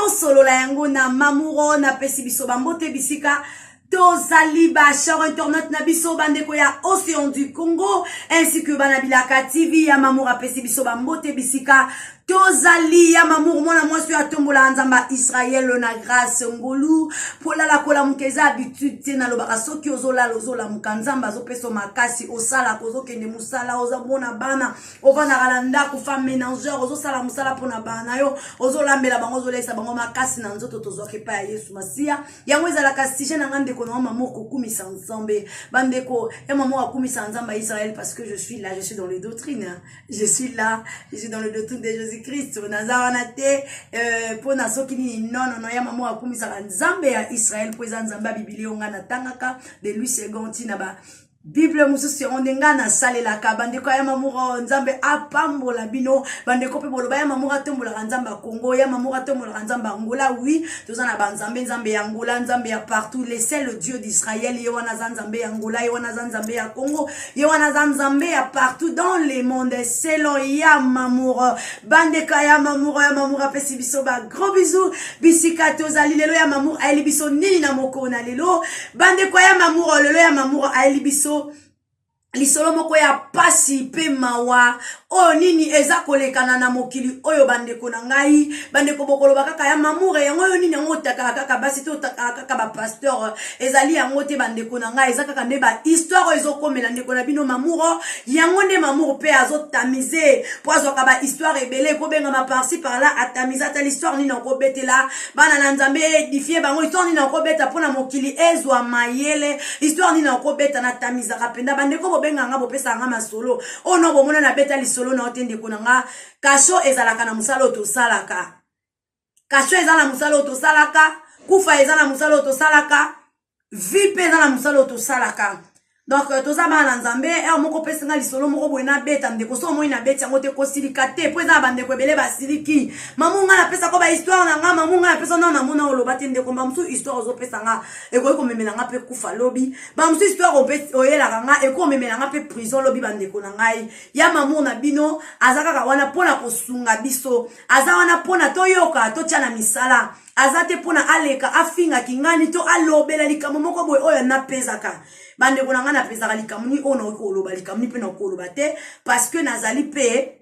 solo la yango na mamuro na pesi biso bambote bisika tozali ba chers internet na biso bandeko ya Océan du Congo ainsi que banabilaka TV ya mamour apesi biso bambote bisika tozali ya mamour mwana mwasi ya tombola nzamba Israël na grâce ngolu pola la kola mukeza habitude na lobaka soki ozola lozola mukanzamba zopeso makasi osala kozo kende musala ozabona bana ovana galanda ku femme ménageur ozosala musala pona bana yo ozolambela bango ozolesa bango makasi na nzoto tozoke pa ya Yesu Masia yango ezala kasije na ngande kono mamour kokumisa nzambe bandeko ya mamour akumisa nzamba Israël parce que je suis là, je suis dans les doctrines, je suis là, je suis dans le doctrine de Jésus Christ nazarana te pona soki ni non ya mamour akumisa nzambe ya Israël poza nzamba biblia nga na tangaka de lui seconti na ba Bible mususi ondenga na salela ka bandeko ya mamour nzambe apambola bino bandeko pe boloba ya mamour atombola nzamba Congo ya mamour atombola nzamba Angola oui tozana ba nzambe ya Angola nzambe ya partout les c'est le Dieu d'Israël ye wana nzambe ya Angola ye wana nzambe ya Congo ye wana nzambe ya partout dans le monde selon ya mamour bandeko ya mamour apesi biso ba gros bisous bisika tozali lelo ya mamour aeli biso nini na moko na lelo bandeko ya mamour lelo ya mamour aeli biso lisolo moko ya pasi pe mawa o nini eza kolekana na mokili oyo bandeko na ngai bandeko bokolo bakaka ya mamour yango oyo nini yango takaka kaka basi to takaka kaka ba pasteur ezali yango te bandeko na ngai eza kaka nde ba histoire ezokomela ndeko na bino mamour yango nde mamour pe azotamize poazo ka ba histoire ebele ko benga ma par-ci par là atamiza ta l'histoire nini ko betela bana na nzambe édifier bango histoire nini ko beta pona mokili ezwa mayele histoire nini ko beta na tamiza kapenda bandeko nganga bopesa nga masolo ono bomona na beta lisolo na otende konanga kasho ezalaka na musalo to salaka kasho ezala musalo to salaka kufa ezala musalo to salaka vipe ezala musalo to salaka donc toza bana nzambe moko pesa nga lisolo moko boina beta ndeko so moina beta ngote ko silika te po eza bandeko ebele basiliki mamunga na pesa ko ba histoire na nga mamunga na pesa na mona oloba te ndeko bamsu histoire zo pesa nga eko komemela nga pe kufa lobi bamsu histoire oyela nga eko memela nga pe prison lobi bandeko na ngai ya mamu na bino azaka ka wana pona kosunga biso aza wana pona toyoka to tia na misala azate pona aleka afinga kingani to alobela likamo moko boy oyo na pezaka bandeko na nga na pezaka likamuni ono ko loba likamuni pe na ko loba te parce que nazali pe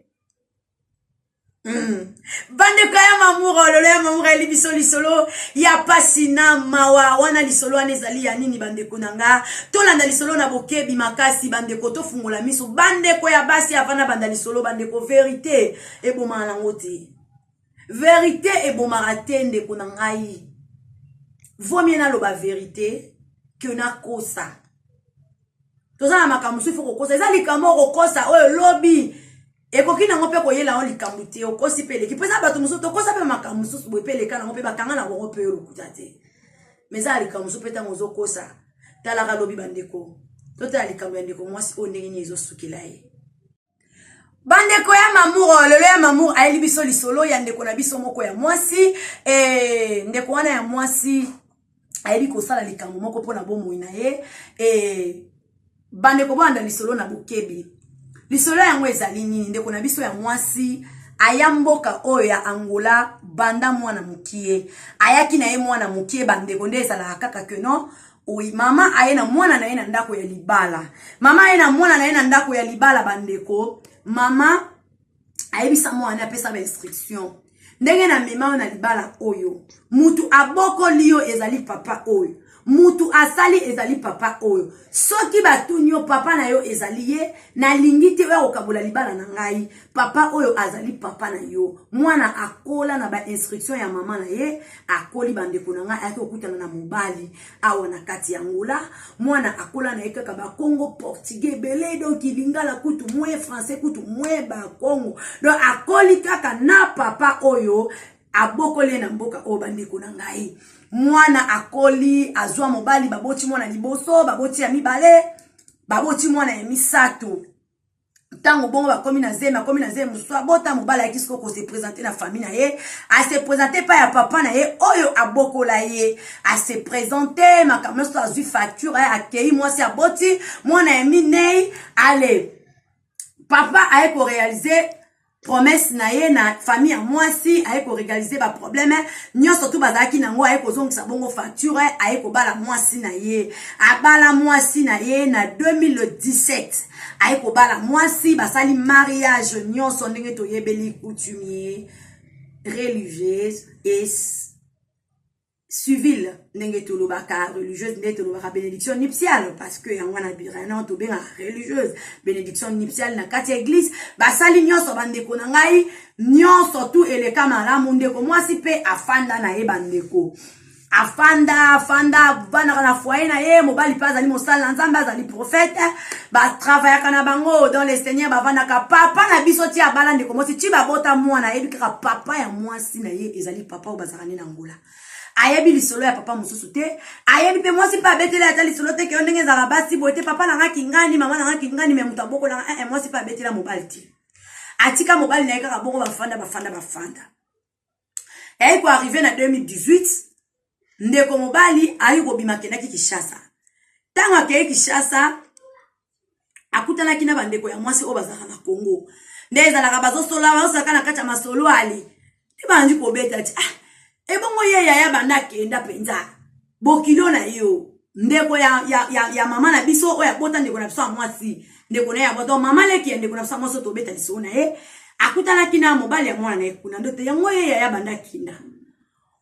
bandeko ya mamour lolo ya mamour eli biso lisolo ya pasina mawa wana lisolo anezali ya nini bandeko nanga tolanda lisolo na bokebi makasi bandeko to fungola miso bandeko ya basi avana banda lisolo bandeko vérité eboma na ngote vérité eboma te ndeko na ngai vaut mieux na loba vérité que na kosa tozana makamusu foko kosa ezali kamo kosa oyo lobi ekoki na ngope koyela on likambu te okosi pele ki pesa bato muso to kosa pe makamusu bo pele kana ngope bakanga na ngope yo lokuta te meza likambu pe tango zo kosa tala ka lobi bandeko to tala likambu bandeko mwasi o ndenge nyezo sukila ye bandeko ya mamour lelo ya mamour aeli biso lisolo ya ndeko na biso moko ya mwasi ndeko wana ya mwasi aeli ko sala likambu moko pona bomo ina ye bandeko banda lisolo na bokebi lisolo yango ezali nini ndeko na biso ya mwasi ayamboka oyo ya Angola banda mwana mukie ayaki na ye mwana mukie bandeko nde ezala kaka que non oui mama ayena mwana na ye na ndako ya libala mama ayena mwana na ye na ndako ya libala bandeko mama ayebisa mwana apesa ba instruction ndenge na mema na libala oyo mutu aboko liyo ezali papa oyo mutu asali ezali papa oyo soki batunyo papa na yo ezali ye na lingite oyo okabola libala na ngai papa oyo azali papa na yo mwana akola na ba instruction ya mama na ye akoli bandeko na ngai ati okutana na mobali awa na kati ya Angola mwana akola na ye kaka ba Congo portugais belé donc lingala kutu mwe français kutu mwe ba Congo donc akoli kaka na papa oyo abokole na mboka o bandeko na ngai mwana akoli azwa mobali baboti mwana liboso baboti ya mibale baboti mwana ya misato tango bongo bakomi na zeme muswa bota mobali ya kisiko ko se présenter na famille na ye a se présenter pa ya papa na ye oyo abokola ye a se présenter makamesto azwi facture ya akei mwasi aboti mwana ya minei ale papa a ko réaliser promesse na ye na famille mwasi aye ko régaliser ba problème nyonso tu bazaki nango aye ko zongisa bongo facture aye ko bala mwasi na ye abala mwasi na ye na 2017 aye ko bala mwasi basali mariage nyonso ndenge to yebeli coutumier religieuse et civile ndenge to lobaka religieuse ndenge to lobaka bénédiction nuptiale parce que yango na birana to benga religieuse bénédiction nuptiale na kati église basali nyonso bandeko na ngai nyonso tu eleka malamu ndeko mwasi pe afanda na ye bandeko afanda bana na foyer na ye mobali pa azali mosala nzambe azali prophète ba travailler kana bango dans les seigneurs bavanda ka papa na biso ti abala ndeko mwasi ti babota mwana yebi ka papa ya mwasi na ye ezali papa o bazakani na ngula ayebi lisolo ya papa mususu te ayebi pe mwasi pa betela ata lisolo te ke ndenge za basi bote papa na ngaki ngani mama na ngaki ngani me mutaboko na mwasi pa betela mobali ti atika mobali na kaka bongo bafanda et pour arriver na 2018 ndeko mobali ayi ko bimakena ki Kinshasa tanga ke Kinshasa akutana kina bandeko ya mwasi o bazaka na Congo ndeza la bazo sola basaka na kacha masolo ali tibanji ko beta ti ebongo ye ya banda kenda penza bokilo na yo ndeko ya mama na biso o ya bota ndeko na biso mwasi ndeko na ya bota mama leki ndeko na biso mwasi to beta liso na ye akutana kina mobali ya mwana na kuna ndote yango ye ya banda kinda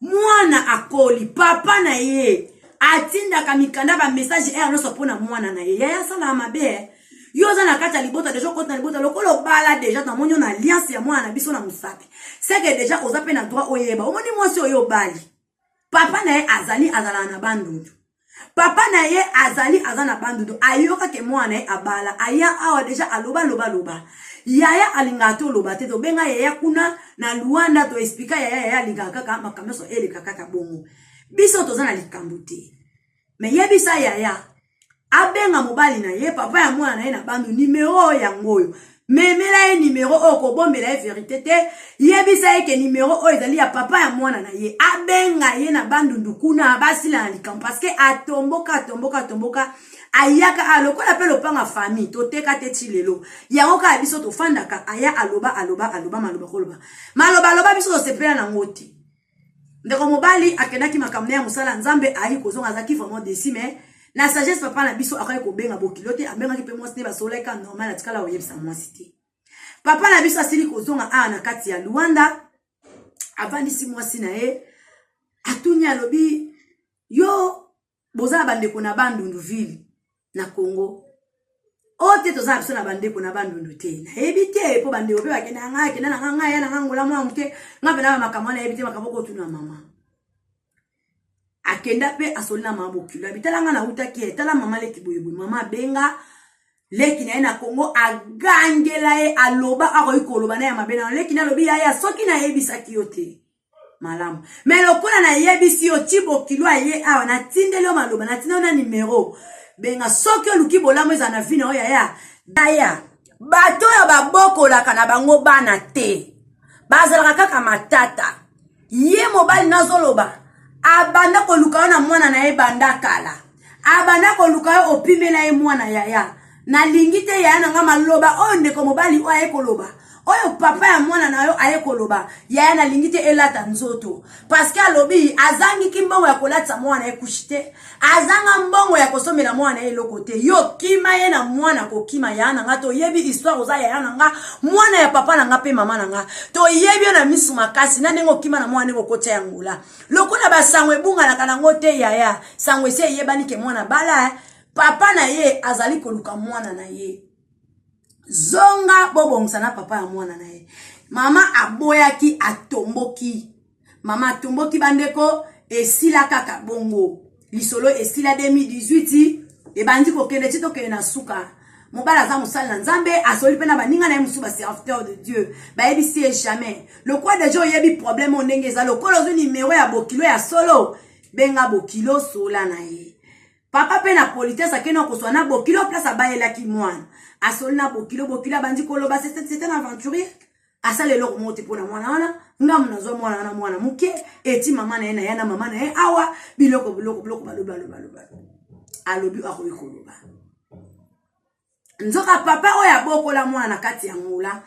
mwana akoli papa na ye atinda kamikanda ba message no sopona mwana na ye ya sala mabe yoza na kata libota deja kota libota lokolo bala deja na monyo na alliance ya mwana na biso na musapi seke deja ozape na droit oyeba omoni mwasi oyo bali papa na ye azala na bandundu papa na ye azana bandundu ayoka ke mwana ye abala aya awa deja aloba yaya alingato loba te to benga yaya kuna na Luanda to explica yaya linga kaka makameso ele kaka bongo biso tozana likambo te me yebisa yaya abenga mobali na ye papa ya mwana na ye na bandu numéro ya ngoyo memela ye numéro oko bombela ye vérité te yebisa ye ke numéro o ezali ya papa ya mwana na ye abenga ye na bandu ndukuna basila na likambo parce que atomboka ayaka alokola pe lopanga famille toteka te ti lelo yango ka biso to fandaka aya aloba maloba biso to sepela na ngoti ndeko mobali akenaki makamne ya musala nzambe ayi kozonga zaki vraiment décimé na sagesse papa na biso akaye ko benga bokilote abenga ki pe mwasi te basoleka normal atikala oyebisa mwasi te papa na biso asili kozonga na kati ya Luanda avandisi mwasi na ye atunya lobi yo boza bandeko na bandundu ville na Congo ote toza biso na bandeko na bandundu te na ebite po bandeko pe bakena na nga ya na ngola mwa mke ngabe na makamana ebite makaboko tuna mama akenda pe asolina mabokilo abitala nga na utaki etala mama leki boyeboy mama benga leki na ena Congo agangela ye aloba akoikoloba na ya mabena leki na lobi ya soki na yebisa kiyote malamu mais lokola na yebisi yo tibokilo ye awa na tindelo maloba na tindelo na numéro benga soki oluki bolamu eza na vina oya ya daya bato ya babokolaka na bango bana te bazalaka kaka matata ye mobali nazoloba abanda koluka na mwana na ye banda kala abanda koluka opimela ye mwana yaya na lingite ya na nga maloba o ndeko mobali o aye koloba oyo papa ya mwana na yo aye koloba yaya na lingite elata nzoto parce que alobi azangi kimbongo ya kolata mwana ye kushite azanga mbongo ya kosomela mwana ye lokote yo kima ye na mwana ko kima ya na nga to yebi histoire oza ya na nga mwana ya papa na nga pe mama na nga to yebi na misu makasi na nengo kima na mwana ko kote ya ngula lokola basangwe bunga na kana ngote yaya sangwe se yebani ke mwana bala papa na ye azali koluka mwana na ye zonga bobongsa na papa ya mwana na ye mama aboyaki atomboki mama atomboki bandeko esila kaka bongo lisolo esila 2018 ebandi kokende tito ke na suka mobala za musala na nzambe asoli pe na baninga na musu ba serviteur de Dieu ba yebisi jamais le quoi déjà yebi problème ondenge za lokolo zo numéro ya bokilo ya solo benga bokilo sola na ye papa pe na politesse akena ko sona bokilo place abayela ki mwana asoli na bokilo bandi koloba c'est un aventurier asale lo monte pona mwana wana ngamu nazo mwana na mwana muke eti mama na ye na mama na ye awa biloko baloba alobi akoikoloba nzoka papa oya bokola mwana kati ya ngula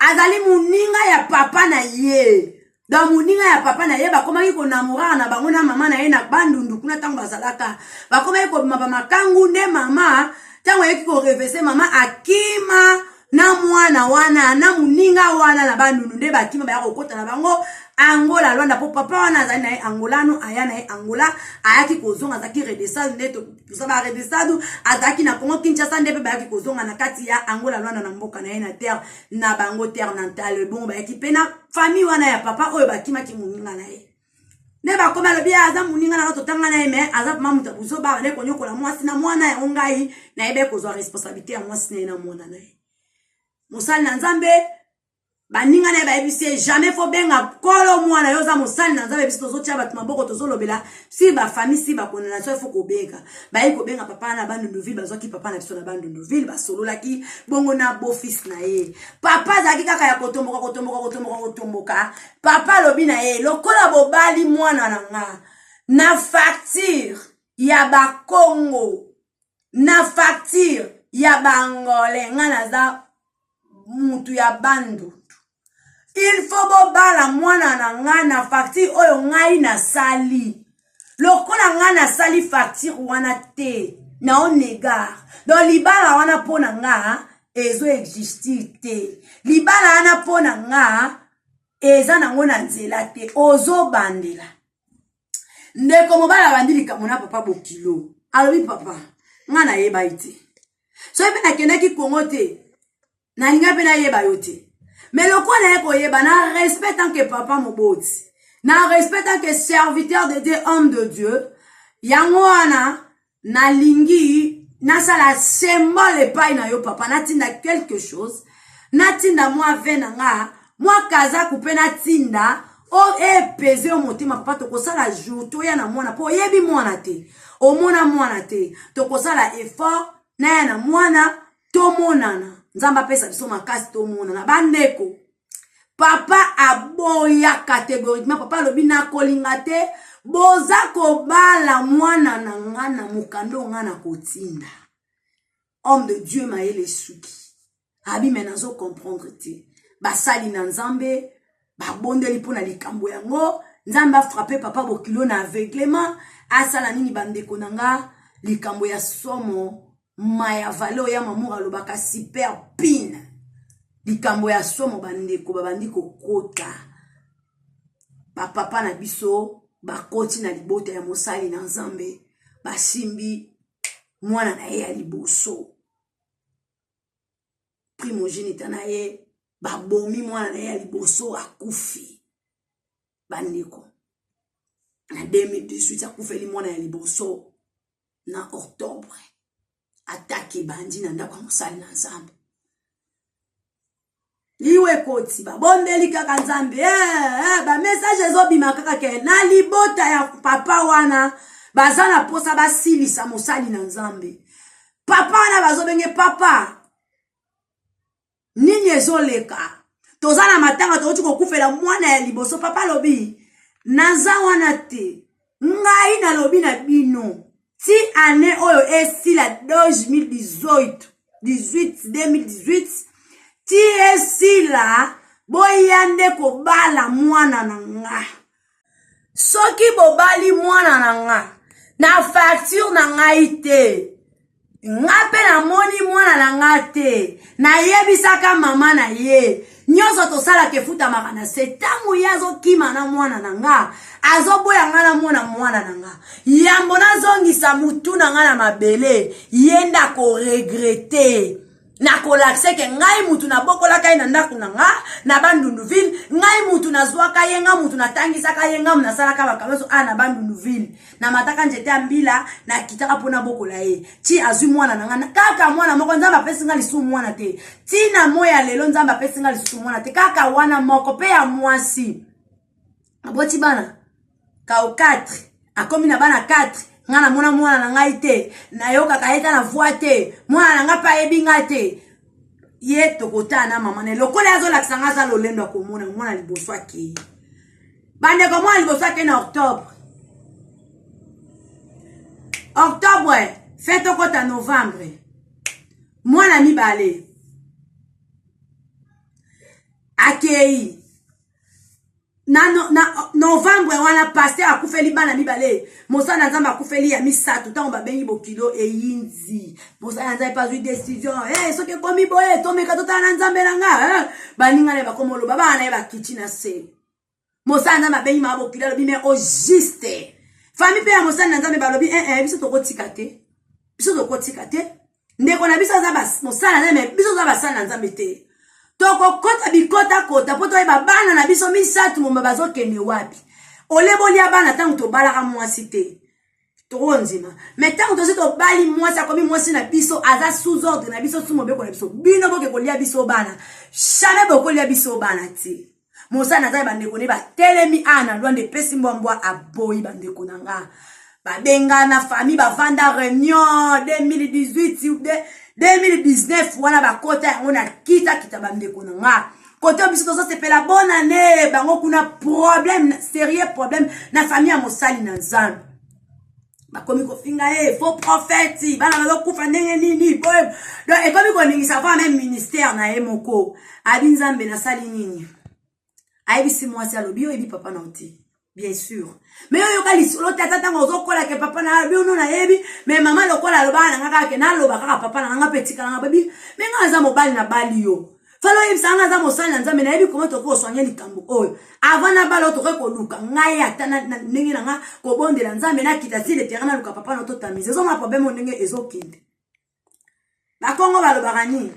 azali muninga ya papa na ye. Donc muninga ya papa na ye bakoma yiko namura na bango na mama na ye na bandundu kuna tango bazalaka. Bakoma yiko makangu ne mama tango yeki ko revese mama akima na mwana wana na muninga wana na bandundu nde bakima ba kokota na bango Angola Luanda po papa wana azali na ye angolano aya na ye Angola ayaki kozonga azaki redesadu nde tosaba redesadu azaki na Congo Kinshasa nde pe bayaki kozonga na kati ya Angola Luanda na mboka na ye na terre na bango terre natale bon bayaki pe na famille wana ya papa oyo bakimaki muninga na ye ne bakoma lobi aza muninga na totanga na ye me aza pama muta buzo ba ne konyokola mwasi na mwana ya ongai na yebe kozwa responsabilité ya mwasi na ye na mwana na ye mosali na Nzambe baninga na ba ebisi jamais fo benga kolo mwana yoza mosali na Nzambe biso tozotia batu maboko tozolobela si ba famille si ba konana so fo ko benga ba yi ko benga papa na bandu nduville bazwaki papa na biso na bandu nduville ba solola ki bongo na beau fils na ye papa zaki kaka ya kotomboka papa lobi na ye lokola bobali mwana na nga na facture ya ba Congo na facture ya bangole nga na za mutu ya bandu il faut bobala mwana na nga na facture oyo ngai na sali lokola nga na sali facture wana te na onegar donc libala wana pona nga ezo existir te libala wana pona nga eza nango na nzela te ozo bandela ndeko mobala bandilika mona papa bokilo alobi papa nga na yeba ite so ebe nakendaki Congo te na linga pe na yeba yo te mais le quoi n'est pas yeba na respect tant que papa moboti na respect tant que serviteur de Dieu homme de Dieu yango wana na lingi na sala symbole epai na yo papa na tinda quelque chose na tinda moi venanga moi kaza couper na tinda o epeze o motima papa to kosala jour to ya na mwana po yebi mwana te o mona mwana te to kosala effort na ya na mwana to monana Nzamba pesa biso makasi to monana bandeko papa aboya catégoriquement papa lobi na kolinga te boza kobala mwana na nga na mukando nga na kotinda homme de Dieu maele suki abi menazo comprendre te basali na Nzambe babondeli pona likambo yango Nzamba frappé papa bokilo na aveuglement asala nini bandeko nanga likambo ya somo maya valo ya mamura lobaka super pin likambo ya somo bandeko babandiko kota papa na biso bakoti na libota ya mosali na Nzambe basimbi mwana na ye ya liboso primogénite na ye babomi mwana na ye ya liboso akufi bandeko na 2018 akufeli mwana ya liboso na octobre ataki bandi na ndako mosali na Nzambe liwe koti babondeli kaka Nzambe ba message ezobima kaka ke na libota ya papa wana bazana posa basilisa mosali na Nzambe papa wana bazobenge papa nini ezoleka tozana matanga tochi kokufela mwana ya liboso papa lobi naza wana te ngai na lobi na bino ti année oyo esila 2018 ti esila boyande kobala mwana na nga soki bobali mwana na nga na facture na ngai te nga pe na moni mwana na nga te na yebisaka mama na ye nyoso tosala kefuta makana setangu yazo kima na mwana na nga azoboya nga na mwana na nga yambo nazongisa mutu na nga na mabele yenda ko regrete na kolakse ke ngai mutu na bokola kai na ndaku na nga na bandunduville ngai mutu na zwaka yenga mutu na tangisa ka yenga na sala ka bakameso na bandunduville na mataka njete ambila na kitaka pona bokola ye ti azwi mwana na nga kaka mwana moko Nzamba pesi nga lisu mwana te ti na moya lelo Nzamba pesi nga lisu mwana te kaka wana moko pe ya mwasi aboti bana ka 4 akomi na bana 4 nga na mwana na ngai te na yoka kaeta na voix te mwana na nga pa ebinga te ye tokota na mama ne lokola azo lakisa nga za lolendo akomona mwana liboso ake bande ko mwana liboso ake na octobre fête okota novembre mwana mibale akei na novembre wana pasteur akufeli bana mibale mosala nzambe akufeli ya misatu tango babengi bokilo eyinzi mosala nzambe pas eu décision soki komi boye tomeka totala na nzambe na nga baninga ne bakomoloba bana ye bakiti na se mosala nzambe abengi ma bokilo alobi mais au juste famille pe ya mosala na nzambe balobi biso tokotika te ndeko na biso aza mosala na nzambe biso aza basala na nzambe te toko kota bikota kota poto eba bana na biso misatu momba bazokende wapi oleboli ya bana tango tobalaka mwasi te tokonzima mais tango tosi tobali mwasi akomi mwasi na biso aza sous ordre na biso sous mobeko na biso bino boke kolia biso bana jamais bokolia biso bana te mosala na nzambe bandeko ne batelemi ana lwande pesi mbwambwa aboyi bandeko na nga babenga na famille bavanda réunion 2019 wana bakota yango na kita bandeko na nga kote biso tozo sepela bonne année bango kuna problème sérieux problème na famille ya mosali na nzambe bakomi kofinga faux prophète bana bazokufa ndenge nini boy donc ekomi koningisa va même ministère na ye moko abi nzambe na sali nini ayebisi mwasi alobi oyebi papa na oti bien sûr mais yo kali solo tata tango ozokola ke papa na abi ono na yebi mais mama lokola aloba na ngaka ke na loba kaka papa na nga petika na babi mais nga za mobali na bali yo falo yebisa nga za mosali na nzambe na yebi comment toko soigner likambo oyo avant na balo toko ko luka ngai ata na ndenge na nga ko bondela nzambe na kita si le terrain na luka papa na to tamize zo ma problème ndenge ezokinde ba kongo baloba kani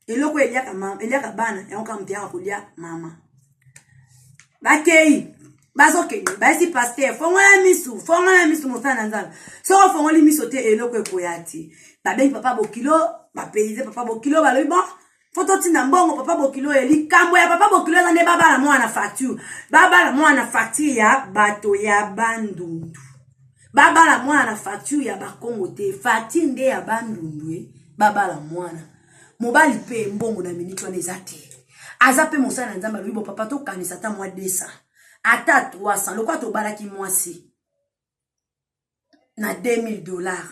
eloko eliaka mama eliaka bana yango ka mtia kolia mama bakei bazokende baisi pasteur fongola misu mosana nzambe soko fongoli miso te eloko ekoyati babengi papa bokilo bapeize papa bokilo balobi bon foto tina mbongo papa bokilo likambo ya papa bokilo eza nde babala mwana facture ya bato ya bandundu babala mwana facture ya bakongo te facture nde ya bandundu babala mwana mobali pe mbongo na minitwa neza te aza pe mosala nzambe alobi bo papa tokanisa ta mwa 200 ata 300 lokwa tobalaki mwasi na $2000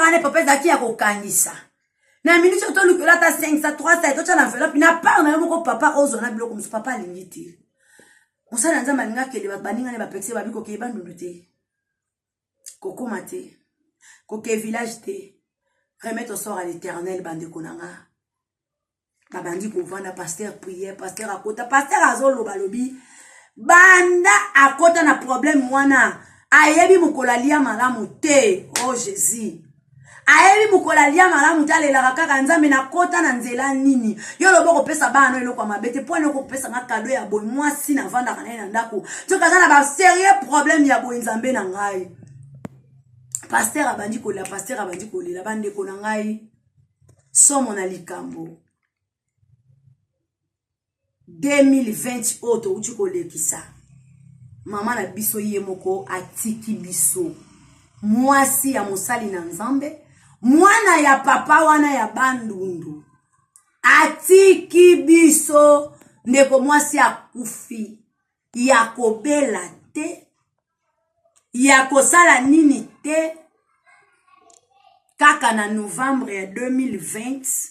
ane papa ezaki ya kokangisa na minute tolukola ta 500 300 tocha na enveloppe na part na moko papa ozona biloko musu papa alingi te mosala nzambe alinga kele baninga ne bapekise babiko ke bandundu te kokoma te koke village te remettre au sort à l'éternel bandeko nanga babandi kovanda pasteur prière pasteur akota pasteur azoloba lobi banda akota na problème wana ayebi mukolalia malamu te oh Jésus ayebi mukolalia malamu te alelaka kaka nzambe na kota na nzela nini yo lobo kopesa bana eloko mabete po ne kopesa na cadeau ya boy mwasi na vanda kana na ndako tokaza na ba sérieux problème ya boy nzambe na ngai pasteur abandi kolia pasteur abandi kolela bandeko na ngai somo na likambo 2020 oto uchi kolekisa mama na biso ye moko atiki biso mwasi ya mosali na nzambe mwana ya papa wana ya bandundu atiki biso ndeko mwasi akufi ya kobela te ya kosala nini te kaka na novembre ya 2020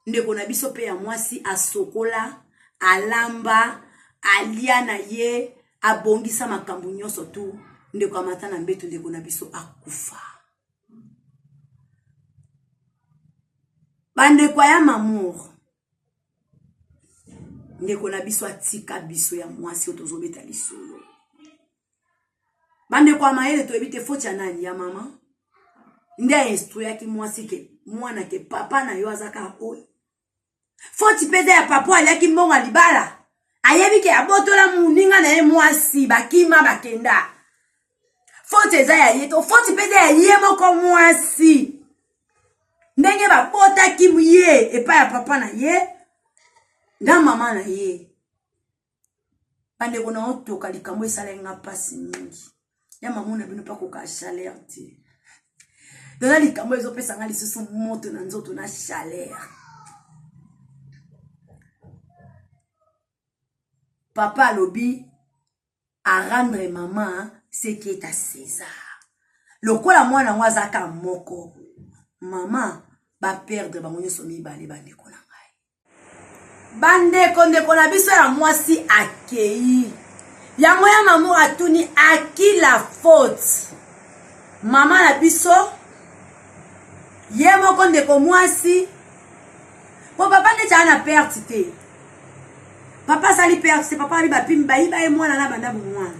ndeko na biso pe ya mwasi asokola alamba alia na ye abongisa makambo nyonso tu ndeko amata na mbeto ndeko na biso akufa bandeko ya mamour ndeko na biso atika biso ya mwasi otozobeta lisolo bandeko ya mayele to ebite foti ya nani ya mama nde instruya mwasi ke mwana ke papa na yo azaka oyo foti pede ya papa aliaki mbongo libala ayebi ke abotola muninga na ye mwasi bakima bakenda foti eza ya ye to foti pede ya ye moko mwasi ndenge babotaki ye epa ya papa na ye na mama na ye bandeko na otoka likambo esala nga pasi mingi ya mama na bino pa koka chaleur te dona likambo ezopesa nga lisusu moto na nzoto na chaleur papa lobi à rendre maman ce qui est à César. Lokola mwana wazaka moko. Maman ba perdre ba monyo somi bale bande ko na ngai. Bande konde kona biso ya mwasi akei. Ya moya mamu atuni aki la faute. Mama na biso. Ye moko ndeko mwasi. Po papa ne tana perte te. Papa sali perte, papa ali bapimba iba e mwana na banda bu mwana.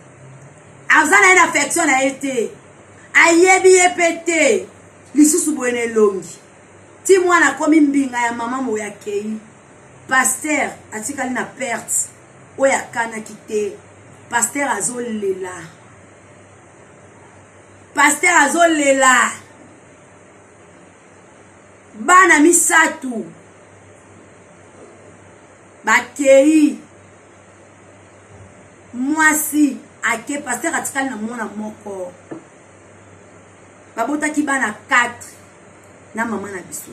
Azana ina affection na ete. Ayebi epete. Lisusu boene longi. Ti mwana komi mbinga ya mama mo ya kei. Pasteur atikali na perte. Oya kana kite. Pasteur azolela. Pasteur azolela. Bana misatu. Bakei. Mwasi. Ake pasteur atikali na mwana moko. Babota ki bana 4. Na mama na biso.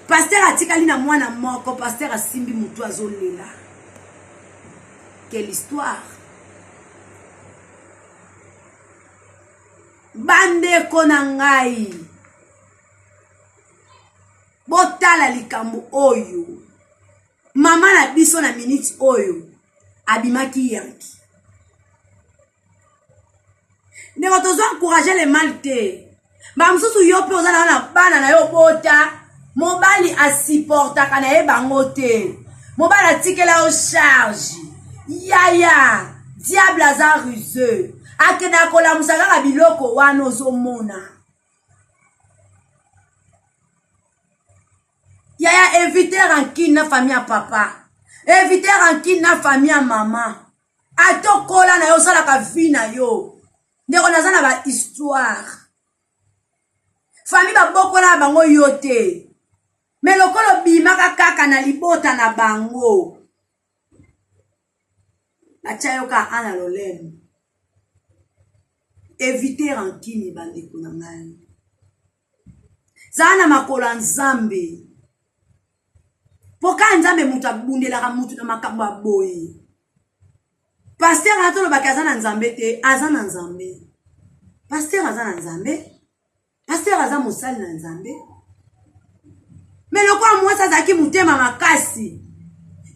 Pasteur atikali na mwana moko. Pasteur asimbi mutu azolela. Quelle histoire. Bande konangai. Botala likambo oyo. Mama na biso na minute oyo. Abimaki yanki. Ndeko tozo encourager les maltés. Bamsusu yope ozana na bana na yo bota. Mobali asupporta kana ye bango te. Mobali atikela o charge. Yaya. Diable aza ruseux. Akena kola musaka biloko wana ozomona. Yaya éviter rancune na famille à papa. Éviter rancune na famille à maman. Ato kola na yo sala ka vie na yo. Ndeko nazana ba histoire. Famille ba bokola bango yote. Mais lokolo bimaka kaka na libota na bango. Achayo ka ana lolem. Éviter rancune bandeko na ngai. Zana makola nzambe. Poka nzambe mutu abundelaka mutu na makambo ya boye. Pasteur atolo bakazana nzambe te, azana nzambe. Pasteur azana nzambe. Pasteur azana mosali na nzambe. Mais lokola mwasi azaki mutema makasi.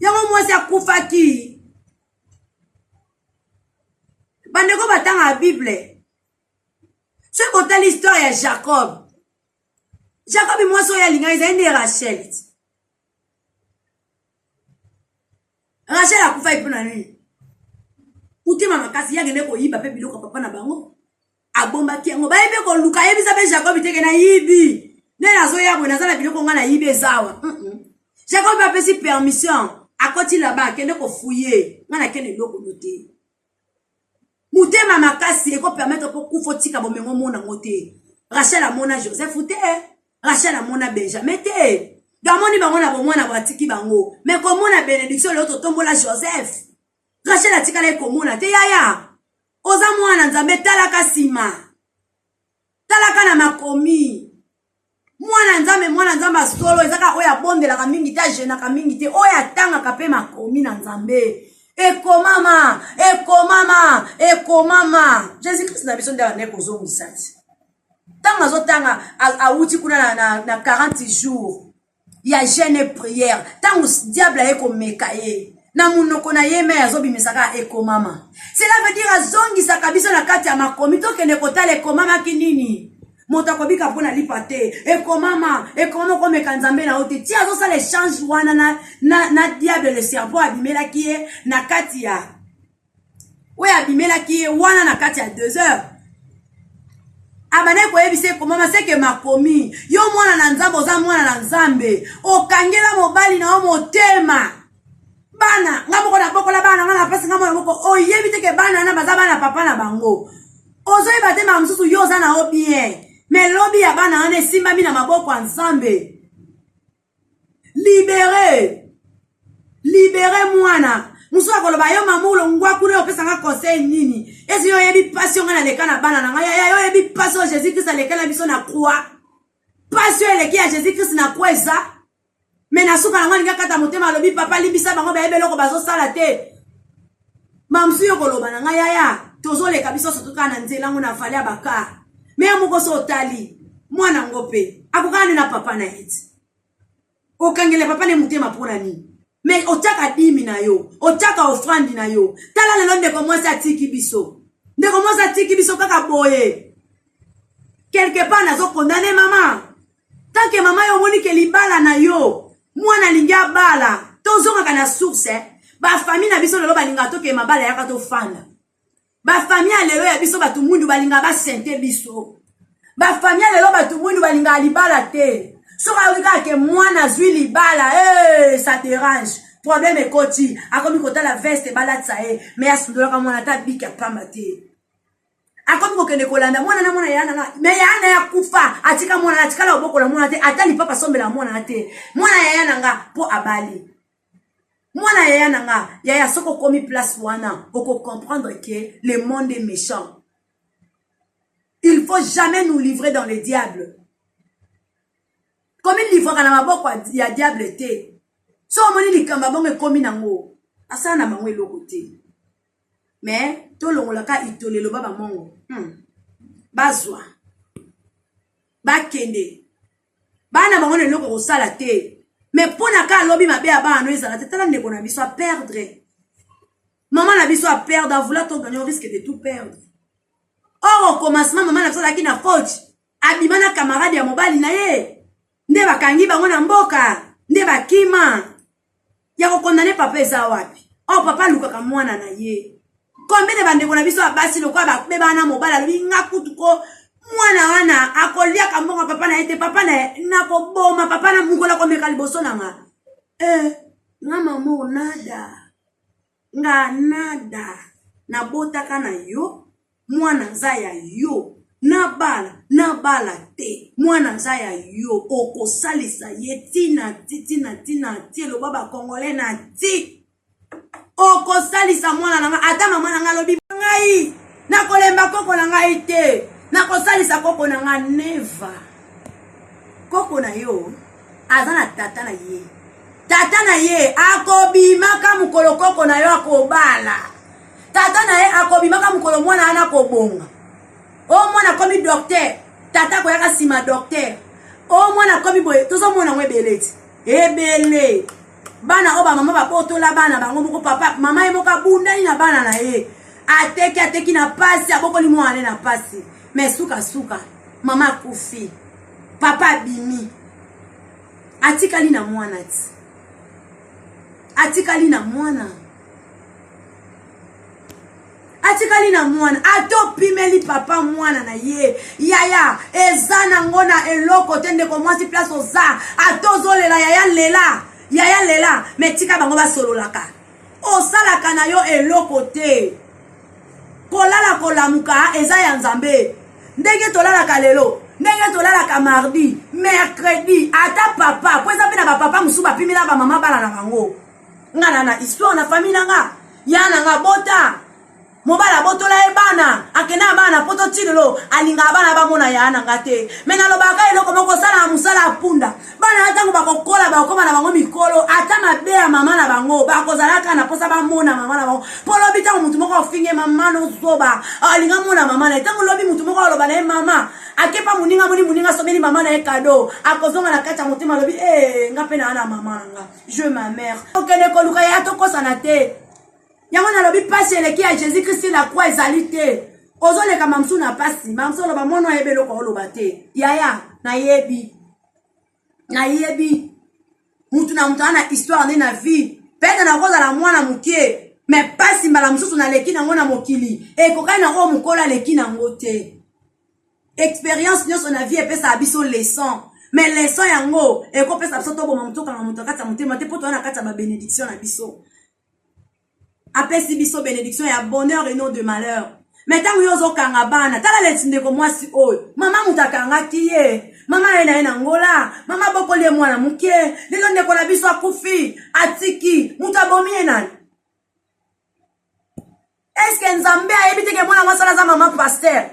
Yango mwasi akufaki. Bandeko batanga la Bible. Ce côté l'histoire ya Jacob. Jacob mwasi oya linga izende Rachel. Rachel akufa ipona nini? Utema makasi yangene ko yiba pe biloko papa na bango. Abomba kiango ba yebe ko luka yebi sabe Jacob teke na yibi. Ne nazo yabo nazala biloko nga na yibi ezawa. Jacob a pesi permission akoti là-bas kende ko fouiller. Nga na kende biloko note. Mutema makasi eko permettre ko kufo tika bomengo mona ngote. Rachel amona Joseph te. Rachel amona Benjamin te. Gamoni bango na bomona batiki bango. Mais komona bénédiction l'autre tombola Joseph. Rachel atikala ekomona te yaya. Oza mwana nzambe talaka sima. Talaka na makomi. Mwana nzambe solo ezaka oya bondelaka mingi te jenaka mingi te oya tangaka pe makomi na nzambe. Eko mama. Jésus Christ na biso ndaka ndeko zongisa. Tanga zotanga auti kuna na 40 jours. Ya jeûne et prière. Tango diable eko mekaye. Na munoko na yeme azobimisaka eko mama. Cela veut dire azongisa biso na kati ya makomi to kende kotala eko mama kinini. Mota kobika pona lipate. Eko mama ko mekanzambe na ote. Ti azo sala échange wana na diable le serpent abimela kiye na kati ya. We abimela kiye wana na kati ya 2 heures. Abane ko yebise ko mama seke makomi. Yo mwana na nzambe oza mwana na nzambe. Okangela mobali na motema. Bana ngaboko na bokola bana ngana pasi ngamo na boko oyebi teke bana na baza bana papa na bango. Ozoyi batema msusu yo za na obien. Mais lobi ya bana ane simba mi na maboko nzambe. Libere mwana. Musu akoloba yo mamulo ngwa kure opesa nga conseil nini. Esi yo yebi passion ngana leka na bana na nga yo yebi passion Jésus Christ leka na biso na croix. Passion eleki ya Jésus Christ na croix eza. Mais na suka na ngani kata motema lobi papa libisa bango ba yebeloko bazo sala te. Mamsu yo koloba na nga yaya tozo leka biso sotuka na nzela ngo na fali abaka. Mais moko so otali mwana ngope akukana na papa na eti. Okangele papa ne mutema pona ni. Mais otaka dimi na yo, otaka offrande na yo. Tala le nom de comment ça tiki biso. De comment ça tiki biso kaka boye. Quelque part nazo condamné maman. Tant que maman yo moni ke libala na yo, mwana linga bala, tozonga kana source, ba famille na biso lelo balinga to ke mabala yaka to fanda. Ba famille lelo ya biso batu mundu balinga ba sente biso. Ba famille lelo batu mundu balinga libala te. Soka wika ke mwana zwi libala, ça dérange. Problème est koti, akomi kota la veste balade sa mais asundolo ka mwana ta bika pamba te. Akomi kokende kolanda mwana na mwana yana na, mais yana ya kufa, atika mwana atika la oboko la mwana te, atali papa sombe la mwana te. Mwana yana nga po abali. Mwana yana nga, yaya soko komi place wana, oko comprendre que le monde est méchant. Il faut jamais nous livrer dans le diable. Comme il livre kana maboko ya diable te. So moni likamba bonge komi nango. Asa na mangwe loko te. Mais to longola ka itolelo baba mongo. Bazwa. Bakende. Bana bango ne loko osala te. Mais pona ka lobi mabe aba no ezala te tala ndeko na biso a perdre. Maman na biso a perdre, a vouloir to gagner au risque de tout perdre. Or au commencement maman na biso la ki na faute. Abimana camarade ya mobali na ye. Nde bakangi bango na mboka, nde bakima. Ya ko condamner papa eza wapi? Oh papa lukaka mwana na ye. Combien de bande bona biso abasi lokwa ba bana mobala lobi ngakutu ko mwana wana akolia kambonga papa na ete papa na ko boma papa na mukola ko meka liboso na nga. Nga mamu nada. Nga nada. Na bota kana yo mwana nzaya yo. Na bala te. Mwana nzaya yo. Oko salisa ye tina ti. Lo baba kongole na ti. Oko salisa mwana nanga. Ata mama nanga lobi ngai. Na kolemba koko na ngai te. Na kosalisa koko na nga neva. Koko na yo. Azana tata na ye. Tata na ye. Akobi maka mukolo koko na yo akobala. Tata na ye akobi maka mukolo mwana ana kobonga. Oh mwana komi docteur, tata koyaka sima docteur. Oh mwana komi boye, tozo mwana mwe beleti. Ebele. Bana oba mama ba botola bana bango moko papa, mama emoka bunda ni na bana na ye. Ateki na pasi, aboko li mwana na pasi. Mais suka, mama kufi. Papa bimi. Atikali na mwana ti. Atikali na mwana. Atikali na mwana ato pimeli papa mwana na ye yaya ezana ngona eloko tende ko mwasi place oza ato zolela yaya lela metika bango ba sololaka osalaka na yo eloko te kolala kolamuka eza ya nzambe ndenge tolalaka lelo ndenge tolalaka mardi mercredi ata papa kweza pe na ba papa musuba pimela ba mama bala na bango ngana na histoire na famille nga yana nga bota mobala botola ebana akena bana poto tilolo alinga bana bamona yana ngate mena lobaka eloko moko sala musala punda bana atango bakokola bakoma na bango mikolo ata mabe ya mama na bango bakozalaka na posa bamona mama na bango polo bitango mutu moko ofinge mama no zoba alinga mona mama na tango lobi mutu moko aloba na mama akepa muninga someli mama na e cadeau akozonga na kata motema lobi ngape na ana mama nga je ma mère okene koluka ya to kosana te. Yango na lobi pasi eleki ya Jésus Christ la croix ezalité. Ozole ka mamsu na pasi, mamsu lo ba mono ebelo ko lo bate. Yaya na yebi. Mutu na mutu ana histoire ne na vie. Penda na koza la mwana mukie. Mais pasi mbala mususu na leki na ngona mokili. E kokai na ko mukola leki na ngote. Expérience nyonso na vie epesa abiso leçon. Mais leçon yango e ko pesa biso to bo mamuto ka mamuto kata mutema te poto na kata ba bénédiction na biso. Apesi biso bénédiction ya bonheur et non de malheur. Mais tant yozo kanga bana, tala letinde ko mwasi oyo. Mama mutakanga kiye. Mama ena ngola, mama bokole mwana muke. Lelo ndeko na biso akufi, atiki, mutabomi enani. Est-ce que Nzambe ayebite ke mwana mwasala za mama pasteur?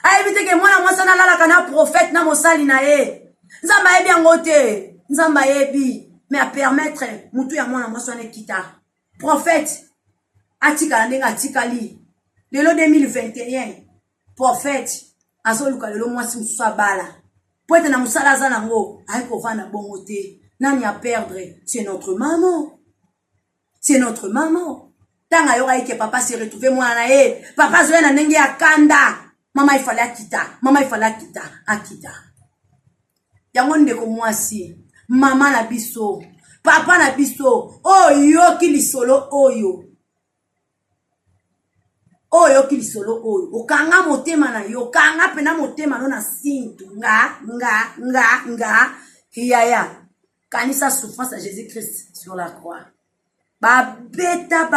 Ayebite ke mwana mwasala lala kana prophète na mosali na ye. Nzambe ayebi angote, Nzambe ayebi, mais à permettre mutu ya mwana mwasala kita. Prophète atikala ndenga atikali lelo 2021 prophète azoluka lelo mwasi mususu abala po ete na musala aza nango ayiko vanda bongo te nani a perdre c'est notre maman C'est notre maman. Tanga yoka que papa s'est retrouvé moi na ye. Papa zoé na nenge ya kanda. Maman il fallait quitter. Maman il fallait quitter. Akita. Yango ndeko mwasi. Maman na biso. Papa na biso. Oyo ki lisolo oyo. Oyo ki lisolo oyo. Okanga motema na yo. Okanga pena motema no na sintu. Nga. Yaya. Kanisa souffrance à Jésus-Christ sur la croix. Babeta.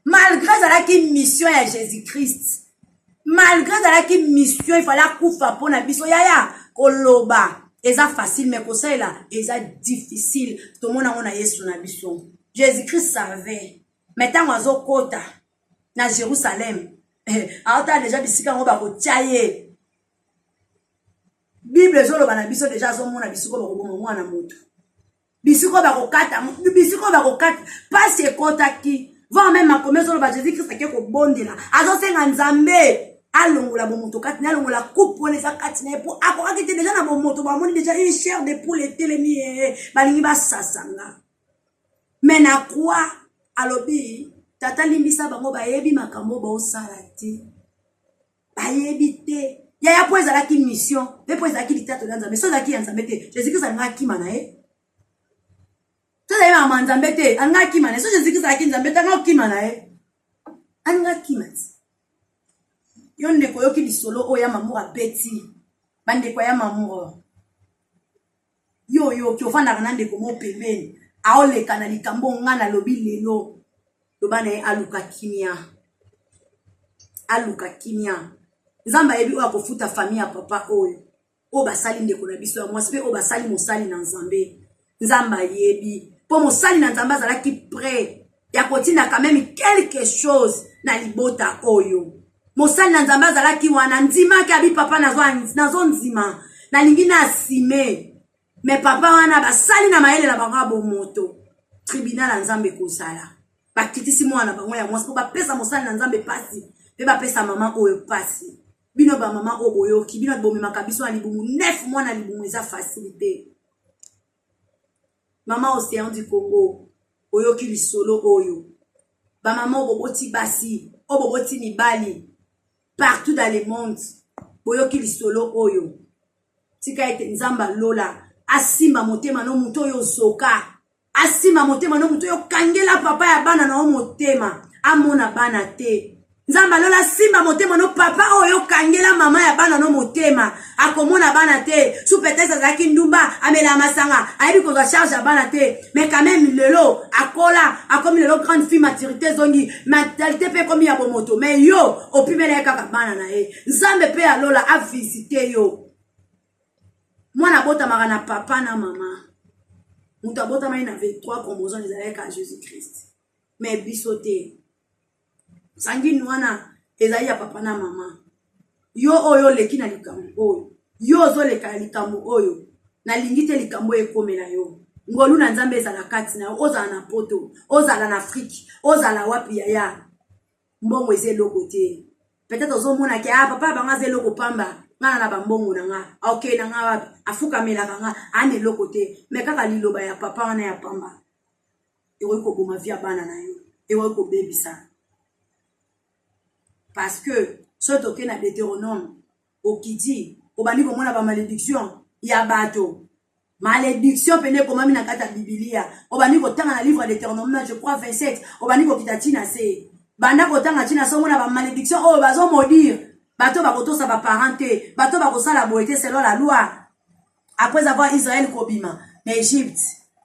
Malgré la mission à Jésus-Christ. Malgré la mission, il fallait koufa pour na biso. Yaya. Koloba. Eza facile, mais conseil là. Eza difficile. Tout le monde a Yesu na biso. Jésus-Christ savait. Maintenant, on kota. Na Jérusalem. Alors, déjà, bisika on va kotiaye. Bible zolo bana biso déjà zo mona bisiko ba ko mwana moto. Bisiko ba ko kata passe kota ki va même a commettre zolo ba Jésus Christ ke ko bondela. Azo senga nzambe alongola bo moto kati na alongola coupe on eza kati na pour akora ki déjà na bo moto ba moni déjà une chair de poule etelemi balingi ba sasanga. Mais na quoi alobi tata limbisa bango ba yebi makambo ba osala te. Ba yebi te. Yaya po ezala ki mission, pe po ezala ki dictateur nzambe, so ezala ki nzambe te. Jésus-Christ alanga ki mana So ezala ma nzambe te, alanga ki mana. So Jésus-Christ alaki nzambe te, alanga ki mana Alanga ki mana. Yo ndeko yo ki lisolo oya mamour abeti. Bandeko ya mamour. Yo ki ofanda na ndeko mo pembeni. Aoleka na likambo ngana lobi lelo. Lobane aluka kimia. Nzamba yebi oya kofuta famille ya papa oyo. O basali ndeko na biso ya mwasi pe o basali mosali na nzambe. Nzamba yebi. Po mosali na nzamba azalaki prêt. Ya kotina quand même quelque chose na libota oyo. Mosali na nzamba azalaki wana ndima ki abi papa nazo nzima. Na lingi na asime. Mais papa wana basali na maele na bango bo moto. Tribunal na nzambe kozala. Bakitisi mwana bango ya mwasi po bapesa mosali na nzambe pasi. Pe bapesa mama oyo pasi. Bino ba mama oboyoki bino bomi makabiso na libumu 9 mois na libumu eza facilité. Mama Océan du Congo oyoki lisolo oyo. Ba mama oboboti basi, oboboti mibali partout dans le monde. Oyoki lisolo oyo. Tika ete nzamba lola asimba motema no muto yo zoka. Asimba motema no muto yo kangela papa ya bana na motema. Amona bana te. Nzamba lola simba motema no papa oyo kangela mama ya bana no motema akomona bana te sous peut-être zaki ndumba amela masanga aibi ko charge ya bana te mais quand même lelo akomi lelo grande fille maturité zongi mentalité pe komi ya bomoto mais yo opimela kaka bana na ye nzambe pe alola a visiter yo mwana bota magana papa na mama muta bota mai na 23 chromosomes ezalaka à Jésus-Christ mais bisote Sangi wana ezali ya papa na mama. Yo oyo leki na likambo oyo. Yo zo leka likambo oyo. Na lingite likambo ekomela yo. Ngolu na nzambe ezala kati na ozala na poto, ozala na Afrique, ozala wapi yaya. Mbongo eze loko te. Peut-être ozomona ke papa banga ze loko pamba. Ngana na bambongo na nga. Okay na nga wapi. Afuka mela nga ane loko te. Mais kaka liloba ya papa wana ya pamba. Ewe ko boma via bana na yo. Ewe ko bebisa. Parce que ce token na Deutéronome au qui dit au bani comme on a malédiction ya bato malédiction pene comme na kata Biblia au bani ko tanga na livre de Deutéronome je crois 27 au bani ko kitatina se banda ko tanga tina so mona ba malédiction oh bazo maudire bato ba kotosa ba parenté bato ba ko sala boité selon la loi après avoir Israël kobima mais Égypte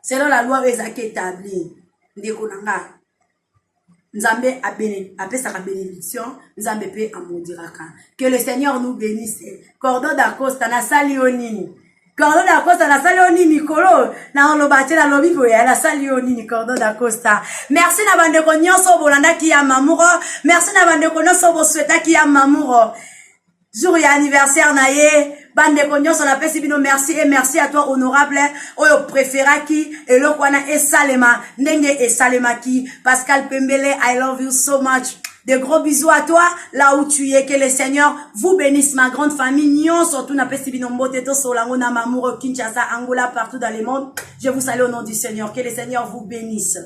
selon la loi ezaki établi ndeko nanga Nzambe apesa bénédiction, Nzambe pe amondiraka. Que le Seigneur nous bénisse. Cordon d'Acosta na salionini. Cordon d'Acosta na salionini kolo na olobate la lobi ko ya la salionini cordon d'Acosta. Merci na bande ko nyonso bolanda ki ya mamuro. Merci na bande ko nyonso bo souhaita ki ya mamuro. Jour et anniversaire na ye. Bande konyo son appel sibino merci et merci à toi honorable oyo préféra qui et le kwana et salema ndenge et salema qui Pascal Pembele I love you so much De gros bisous à toi, là où tu es. Que le Seigneur vous bénisse, ma grande famille. Nyon, surtout, na pesi binombo, teto, solango, na mamour, Kinshasa, Angola, partout dans le monde. Je vous salue au nom du Seigneur. Que le Seigneur vous bénisse.